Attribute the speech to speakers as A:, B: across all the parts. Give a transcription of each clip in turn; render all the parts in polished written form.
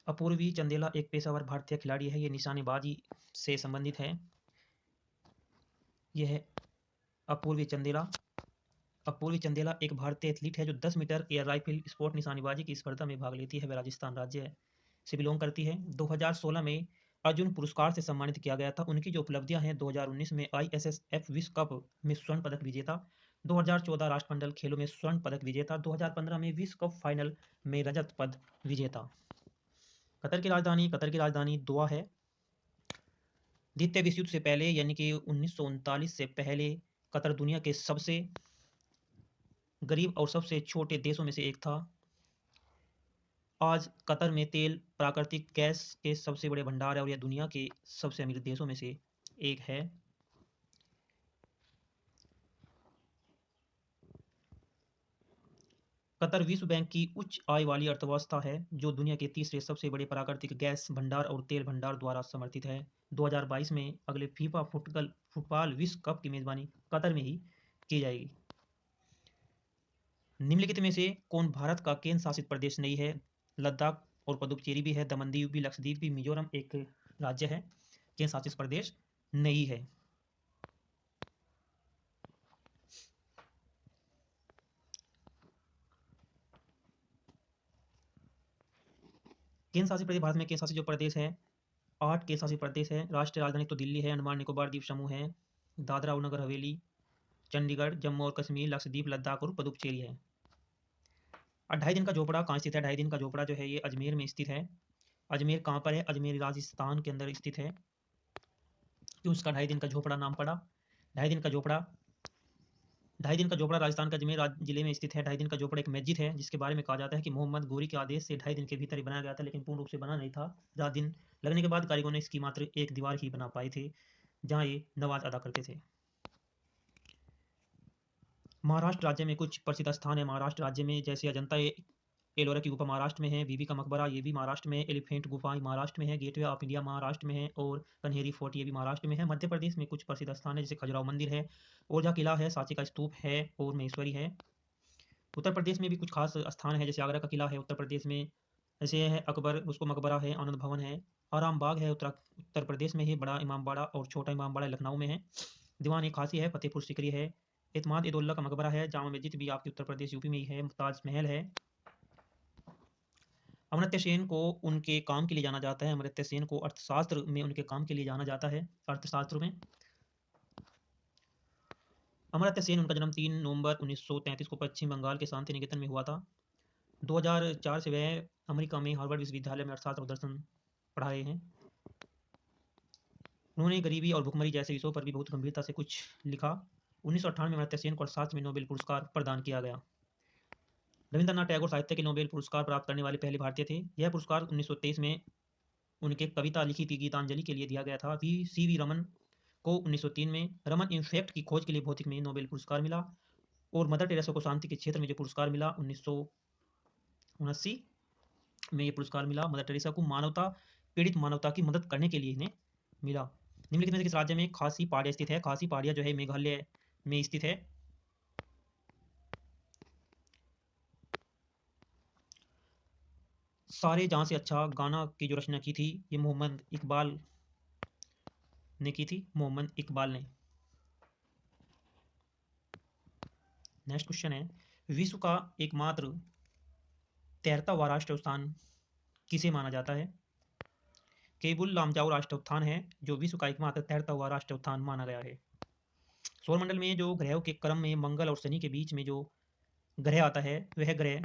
A: अपूर्वी चंदेला एक पेशेवर भारतीय खिलाड़ी है। ये निशानेबाजी से संबंधित है। यह है अपूर्वी चंदेला। अपूर्वी चंदेला एक भारतीय एथलीट है जो 10 मीटर एयर राइफल स्पोर्ट निशानेबाजी की स्पर्धा में भाग लेती है। वह राजस्थान राज्य से बिलोंग करती है। 2016 में अर्जुन पुरस्कार से सम्मानित किया गया था। उनकी जो उपलब्धियां हैं, 2019 में ISSF विश्व कप में स्वर्ण पदक विजेता, 2014 राष्ट्रमंडल खेलों में स्वर्ण पदक विजेता, 2015 में विश्व कप फाइनल में रजत पद विजेता। कतर की राजधानी दोहा है। द्वितीय विश्व युद्ध से पहले यानी कि 1939 से पहले कतर दुनिया के सबसे गरीब और सबसे छोटे देशों में से एक था। आज कतर में तेल, प्राकृतिक गैस के सबसे बड़े भंडार है और यह दुनिया के सबसे अमीर देशों में से एक है। कतर विश्व बैंक की उच्च आय वाली अर्थव्यवस्था है जो दुनिया के तीसरे सबसे बड़े प्राकृतिक गैस भंडार और तेल भंडार द्वारा समर्थित है। 2022 में अगले फीफा फुटबॉल विश्व कप की मेजबानी कतर में ही की जाएगी। निम्नलिखित में से कौन भारत का केंद्र शासित प्रदेश नहीं है? लद्दाख और पुदुचेरी भी है, दमन-दीव भी, लक्षद्वीप भी, मिजोरम एक राज्य है, केंद्र शासित प्रदेश नहीं है। केंद्र शासित प्रदेश भारत में केंद्र शासित जो प्रदेश है 8 केंद्र शासित प्रदेश है। राष्ट्रीय राजधानी तो दिल्ली है, अंडमान निकोबार द्वीप समूह है, दादरा और नगर हवेली, चंडीगढ़, जम्मू और कश्मीर, लक्षद्वीप, लद्दाख और पुदुचेरी है। और 2.5 दिन का झोपड़ा कहाँ स्थित है? 2.5 दिन का झोपड़ा जो है ये अजमेर में स्थित है। अजमेर कहाँ पर है? अजमेर राजस्थान के अंदर स्थित है। क्यों उसका 2.5 दिन का झोपड़ा नाम पड़ा? 2.5 दिन का झोपड़ा 2.5 दिन का झोपड़ा राजस्थान के अजमेर जिले में स्थित है। 2.5 दिन का झोपड़ा एक मस्जिद है जिसके बारे में कहा जाता है कि मोहम्मद गोरी के आदेश से 2.5 दिन के भीतर ही बनाया गया था, लेकिन पूर्ण रूप से बना नहीं था। 4 दिन लगने के बाद कारीगरों ने इसकी मात्र एक दीवार ही बना पाए थे जहाँ ये नमाज अदा करते थे। महाराष्ट्र राज्य में कुछ प्रसिद्ध स्थान है। महाराष्ट्र राज्य में जैसे अजंता एलोरा की गुफा महाराष्ट्र में है, बीबी का मकबरा ये भी महाराष्ट्र में है, एलिफेंट गुफा महाराष्ट्र में है, गेटवे ऑफ इंडिया महाराष्ट्र में है और कन्हेरी फोर्ट ये भी महाराष्ट्र में है। मध्य प्रदेश में कुछ प्रसिद्ध स्थान है जैसे खजुराहो मंदिर है, ओरछा किला है, सांची का स्तूप है और महेश्वरी है। उत्तर प्रदेश में भी कुछ खास स्थान है जैसे आगरा का किला है उत्तर प्रदेश में, जैसे है अकबर उसको मकबरा है, आनंद भवन है, आराम बाग है उत्तर प्रदेश में ही, बड़ा इमामबाड़ा और छोटा इमामबाड़ा लखनऊ में है, दीवान ए खासी है, फतेहपुर सीकरी है, एतमाद ए दौला का मकबरा है, जामा मस्जिद भी आपके उत्तर प्रदेश यूपी में ही है, ताजमहल है। अमर्त्य सेन को उनके काम के लिए जाना जाता है। अमर्त्य सेन को अर्थशास्त्र में उनके काम के लिए जाना जाता है। अर्थशास्त्र में अमर्त्य सेन उनका जन्म 3 नवंबर 1933 को पश्चिम बंगाल के शांति निकेतन में हुआ था। 2004 से वह अमेरिका में हार्वर्ड विश्वविद्यालय में अर्थशास्त्र और दर्शन पढ़ा रहे हैं। उन्होंने गरीबी और भुखमरी जैसे विषयों पर भी बहुत गंभीरता से कुछ लिखा। 1998 में अमर्त्य सेन को अर्थशास्त्र में नोबेल पुरस्कार प्रदान किया गया। रविंद्रनाथ टैगोर साहित्य के नोबेल पुरस्कार प्राप्त करने वाले पहले भारतीय थे। यह पुरस्कार 1923 में उनके कविता लिखी थी गीतांजलि के लिए दिया गया था। CV रमन को 1903 में रमन इफेक्ट की खोज के लिए भौतिक में नोबेल पुरस्कार मिला। और मदर टेरेसा को शांति के क्षेत्र में जो पुरस्कार मिला 1979 में ये पुरस्कार मिला। मदर टेरेसा को पीड़ित मानवता की मदद करने के लिए इन्हें मिला। निम्नलिखित में से किस राज्य में खासी पहाड़ियाँ स्थित है? खासी पहाड़ियाँ जो है मेघालय में स्थित है। सारे जहाँ से अच्छा गाना की जो रचना की थी ये मोहम्मद इकबाल ने की थी। मोहम्मद इकबाल ने। नेक्स्ट क्वेश्चन है, विश्व का एकमात्र तैरता हुआ राष्ट्रीय उद्यान किसे माना जाता है? केबुल लामजाओ राष्ट्रीय उद्यान है जो विश्व का एकमात्र तैरता हुआ राष्ट्रीय उद्यान माना गया है। सौरमंडल में जो ग्रहों के क्रम में मंगल और शनि के बीच में जो ग्रह आता है वह ग्रह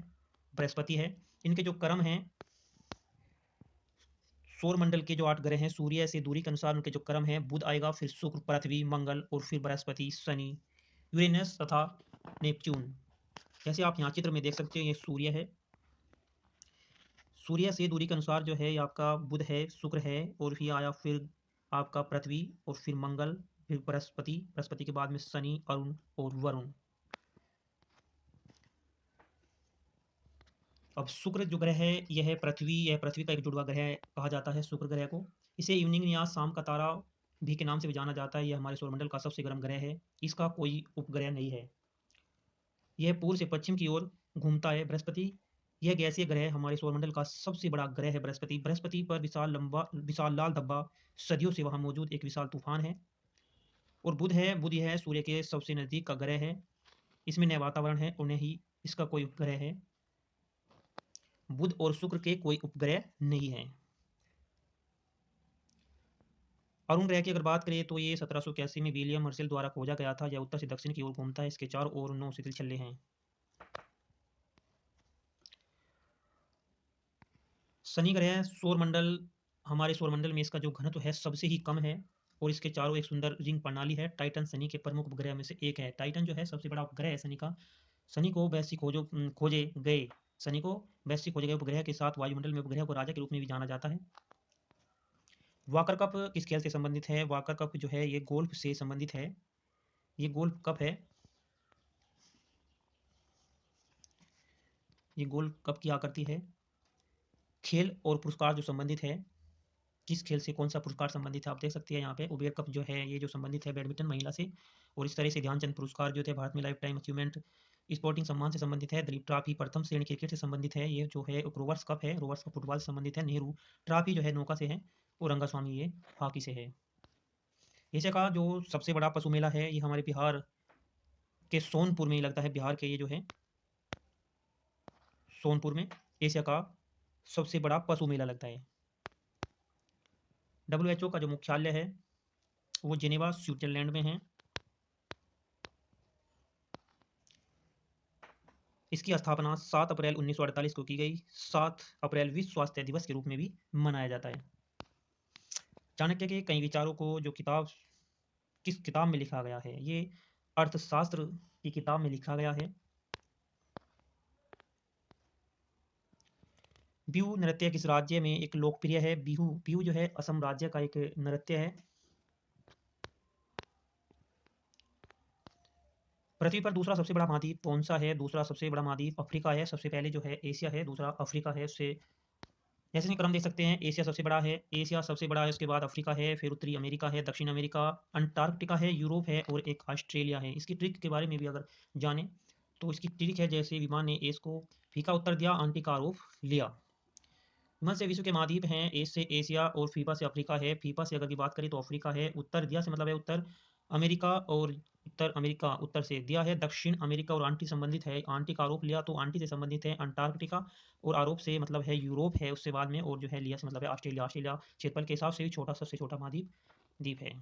A: बृहस्पति है। इनके जो क्रम हैं सौरमंडल के जो 8 ग्रह हैं सूर्य से दूरी के अनुसार उनके जो क्रम हैं, बुध आएगा, फिर शुक्र, पृथ्वी, मंगल और फिर बृहस्पति, शनि, यूरेनस तथा नेपच्यून। जैसे आप यहाँ चित्र में देख सकते हैं ये सूर्य है। सूर्य से दूरी के अनुसार जो है ये आपका बुध है, शुक्र है और फिर आया फिर आपका पृथ्वी और फिर मंगल, फिर बृहस्पति, बृहस्पति के बाद में शनि, अरुण और वरुण। अब शुक्र जो ग्रह है यह पृथ्वी का एक जुड़वा ग्रह कहा जाता है शुक्र ग्रह को। इसे इवनिंग या शाम का तारा भी के नाम से भी जाना जाता है। यह हमारे सौरमंडल का सबसे गर्म ग्रह है। इसका कोई उपग्रह नहीं है। यह पूर्व से पश्चिम की ओर घूमता है। बृहस्पति यह गैसीय ग्रह हमारे सौरमंडल का सबसे बड़ा ग्रह है बृहस्पति। बृहस्पति पर विशाल लाल धब्बा सदियों से वहाँ मौजूद एक विशाल तूफान है। और बुध है, बुध यह सूर्य के सबसे नज़दीक का ग्रह है। इसमें न वातावरण है और न ही इसका कोई उपग्रह है। बुध और शुक्र के कोई उपग्रह नहीं है। अरुण ग्रह की अगर बात करें तो ये 1781 में विलियम हर्शल द्वारा खोजा गया था। यह उत्तर से दक्षिण की ओर घूमता है। इसके चारों ओर 9 शिथिल छल्ले हैं। शनि ग्रह सौरमंडल हमारे सौरमंडल में इसका जो घनत्व है सबसे ही कम है और इसके चारों एक सुंदर रिंग प्रणाली है। टाइटन शनि के प्रमुख उपग्रह में से एक है। टाइटन जो है सबसे बड़ा उपग्रह है शनि का। शनि को वैश्विक खोजे गए शनि को वैश्विक खोजे गए उपग्रह के साथ वायुमंडल में उपग्रह को राजा के रूप में भी जाना जाता है। वाकर कप किस खेल से संबंधित है? वाकर कप जो है ये गोल्फ से संबंधित है। ये गोल्फ कप है। ये गोल्फ कप की आकृति है। खेल और पुरस्कार जो संबंधित है, किस खेल से कौन सा पुरस्कार संबंधित है आप देख सकते हैं यहाँ पे। उबेर कप जो है ये जो संबंधित है बैडमिंटन महिला से। और इस तरह से ध्यानचंद पुरस्कार जो थे भारत में लाइफ टाइम अचीवमेंट स्पोर्टिंग सम्मान से संबंधित है। दिलीप ट्रॉफी प्रथम श्रेणी क्रिकेट से संबंधित है। ये जो है रोवर्स कप है, रोवर्स कप फुटबॉल से संबंधित है। नेहरू ट्रॉफी जो है नौका से है और रंगास्वामी ये हॉकी से है। एशिया का जो सबसे बड़ा पशु मेला है ये हमारे बिहार के सोनपुर में ही लगता है। बिहार के ये जो है सोनपुर में एशिया का सबसे बड़ा पशु मेला लगता है। WHO का जो मुख्यालय है वो जेनेवा स्विट्जरलैंड में है। इसकी स्थापना 7 अप्रैल 1948 को की गई। 7 अप्रैल विश्व स्वास्थ्य दिवस के रूप में भी मनाया जाता है। चाणक्य के कई विचारों को जो किस किताब में लिखा गया है? ये अर्थशास्त्र की किताब में लिखा गया है। बिहू नृत्य किस राज्य में एक लोकप्रिय है? बिहू बिहू जो है असम राज्य का एक नृत्य है। पृथ्वी पर दूसरा सबसे बड़ा महाद्वीप कौन सा है? दूसरा सबसे बड़ा महाद्वीप अफ्रीका है। सबसे पहले जो है एशिया है, दूसरा अफ्रीका है। उससे जैसे कि क्रम देख सकते हैं, एशिया सबसे बड़ा है, एशिया सबसे बड़ा है, उसके बाद अफ्रीका है, फिर उत्तरी अमेरिका है, दक्षिण अमेरिका, अंटार्कटिका है, यूरोप है और एक ऑस्ट्रेलिया है। इसकी ट्रिक के बारे में भी अगर जाने तो इसकी ट्रिक है जैसे विमान ने एस को फीका उत्तर दिया, आंटी का आरोप लिया। विमान से विश्व के महाद्वीप हैं, एस से एशिया और फीफा से अफ्रीका है। फीफा से अगर की बात करें तो अफ्रीका है। उत्तर दिया से मतलब है उत्तर अमेरिका और उत्तर अमेरिका उत्तर से दिया है। दक्षिण अमेरिका और आंटी संबंधित है। आंटी का आरोप लिया तो आंटी से संबंधित है अंटार्कटिका और आरोप से मतलब है यूरोप है उससे बाद में। और जो है लिया से मतलब है ऑस्ट्रेलिया। ऑस्ट्रेलिया क्षेत्रफल के हिसाब से भी छोटा सबसे छोटा महाद्वीप द्वीप है।